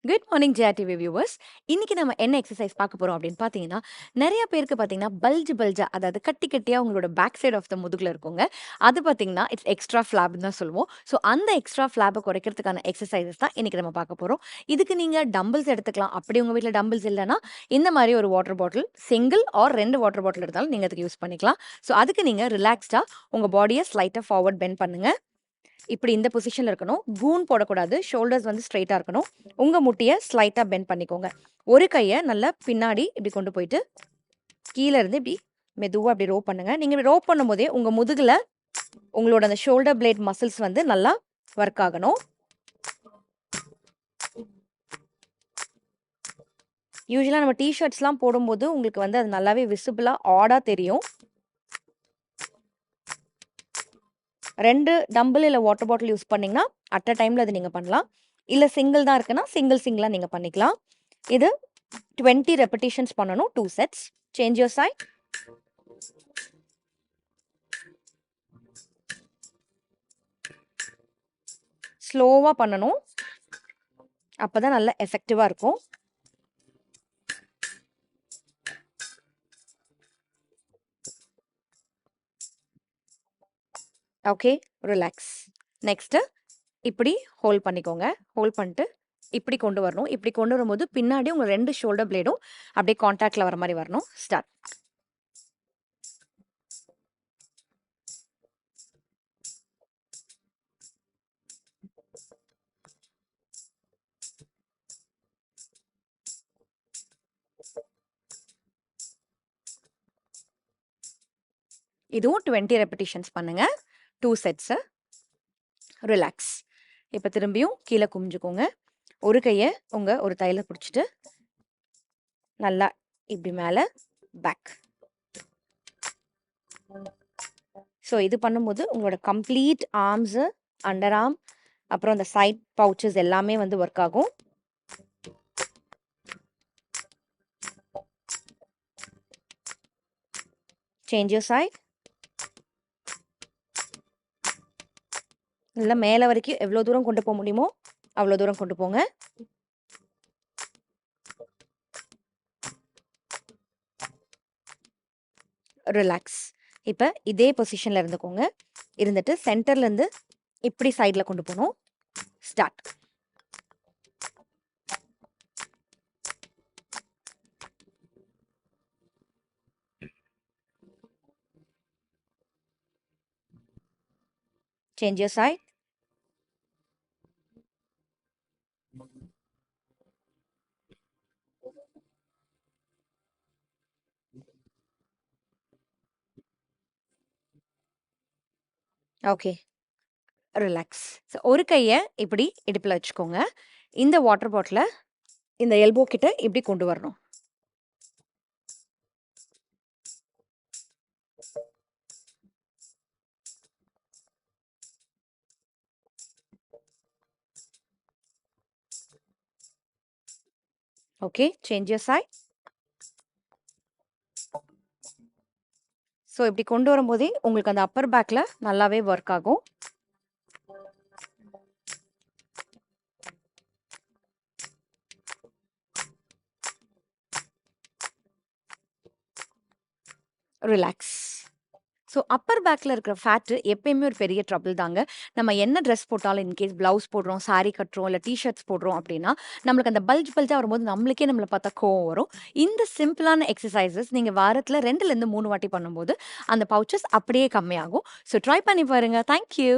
Good morning ஜிஆர்டிவி viewers. இன்னைக்கு நம்ம என்ன எக்ஸசைஸ் பார்க்க போறோம் அப்படின்னு பார்த்தீங்கன்னா, நிறைய பேருக்கு பார்த்தீங்கன்னா பல்ஜா அதாவது கட்டி கட்டியா உங்களோட பேக் சைட் ஆஃப் த முதுகுல இருக்குங்க. அது பார்த்தீங்கன்னா இட்ஸ் எக்ஸ்ட்ரா ஃபிளாப்னு தான் சொல்லுவோம். ஸோ அந்த எக்ஸ்ட்ரா ஃபிளாப்பை குறைக்கிறதுக்கான எக்ஸசைசஸ் தான் இன்னைக்கு நம்ம பார்க்க போறோம். இதுக்கு நீங்க டம்பிள்ஸ் எடுத்துக்கலாம். அப்படி உங்க வீட்டில் டம்பிள்ஸ் இல்லைன்னா இந்த மாதிரி ஒரு water bottle single or 2 water bottle எடுத்தாலும் நீங்க அதுக்கு யூஸ் பண்ணிக்கலாம். ஸோ அதுக்கு நீங்க ரிலாக்ஸ்டா உங்க பாடியை ஸ்லைட்டா ஃபார்வர்ட் பெண்ட் பண்ணுங்க. இப்படி இந்த பொசிஷன்ல இருக்கணும். கூன் போடக்கூடாது. ஷோல்டர்ஸ் வந்து ஸ்ட்ரைட்டா இருக்கணும். உங்க முட்டியை ஸ்லைட்டா பெண்ட் பண்ணிக்கோங்க. ஒரு கையை நல்லா பின்னாடி இப்படி கொண்டு போயிட்டு கீழே இருந்து இப்படி மெதுவா அப்படி ரோப் பண்ணுங்க. நீங்க இப்படி ரோப் பண்ணும்போதே உங்க முதுகுல உங்களோட அந்த ஷோல்டர் பிளேட் மசில்ஸ் வந்து நல்லா ஒர்க் ஆகணும். யூஸ்வலா நம்ம டிஷர்ட்ஸ்லாம் போடும்போது உங்களுக்கு வந்து அது நல்லாவே விசிபிளா ஆடா தெரியும். 2 டம்பிள் இல்ல வாட்டர் பாட்டில் யூஸ் பண்ணீங்கன்னா அட் அ டைம்ல அது நீங்க பண்ணலாம். இல்ல சிங்கிள் தான் இருக்குன்னா சிங்கிளா நீங்க பண்ணிக்கலாம். இது 20 ரெப்பிட்டிஷன்ஸ் பண்ணணும். 2 செட்ஸ். Change your side. ஸ்லோவா பண்ணணும். அப்பதான் நல்ல எஃபெக்டிவா இருக்கும். Okay, relax. நெக்ஸ்ட் இப்படி ஹோல்ட் பண்ணிக்கோங்க. ஹோல்ட் பண்ணிட்டு இப்படி கொண்டு வரணும். இப்படி கொண்டு வரும்போது பின்னாடி உங்க 2 ஷோல்டர் பிளேடும் அப்படியே கான்டாக்ட்ல வர மாதிரி வரணும். ஸ்டார்ட். இதுவும் 20 ரெப்பிட்டிஷன்ஸ் பண்ணுங்க. 2 செட்ஸ். ரிலாக்ஸ். இப்போ திரும்பியும் கீழே குமிஞ்சுக்கோங்க. ஒரு கையை ஒரு தைல பிடிச்சிட்டு நல்லா இப்படி மேலே பேக். ஸோ இது பண்ணும்போது உங்களோட கம்ப்ளீட் ஆர்ம்ஸு, அண்டர் ஆர்ம், அப்புறம் அந்த சைட் பவுச்சஸ் எல்லாமே வந்து ஒர்க் ஆகும். Change your side. நல்லா மேலே வரைக்கும் எவ்வளோ தூரம் கொண்டு போக முடியுமோ அவ்வளோ தூரம் கொண்டு போங்க. ரிலாக்ஸ். இப்போ இதே பொசிஷனில் இருந்துக்கோங்க. இருந்துட்டு சென்டர்லேருந்து இப்படி சைடில் கொண்டு போகணும். Start. Change your side. Okay, relax. So ஒரு கையை இப்படி இடுப்பில் வச்சுக்கோங்க. இந்த வாட்டர் பாட்டிலை இந்த எல்போ கிட்ட இப்படி கொண்டு வரணும். Okay, change your side. So இப்படி கொண்டு வரும்போதே உங்களுக்கு அந்த அப்பர் பேக்கில் நல்லாவே ஒர்க் ஆகும். ரிலாக்ஸ். ஸோ அப்பர் பேக்கில் இருக்கிற ஃபேட்டு எப்பயுமே ஒரு பெரிய ட்ரபிள் தாங்க. நம்ம என்ன ட்ரெஸ் போட்டாலும் இன்கேஸ் ப்ளவுஸ் போடுறோம், சாரீ கட்டுறோம், இல்லை டிஷர்ட்ஸ் போடுறோம் அப்படின்னா நம்மளுக்கு அந்த பல்ஜாக வரும்போது நம்மளுக்கே நம்மளை பார்த்தா கோவம் வரும். இந்த சிம்பிளான எக்ஸசைசஸ் நீங்கள் வாரத்தில் 2லேருந்து 3 வாட்டி பண்ணும்போது அந்த பவுச்சஸ் அப்படியே கம்மியாகும். ஸோ ட்ரை பண்ணி பாருங்கள். தேங்க்யூ.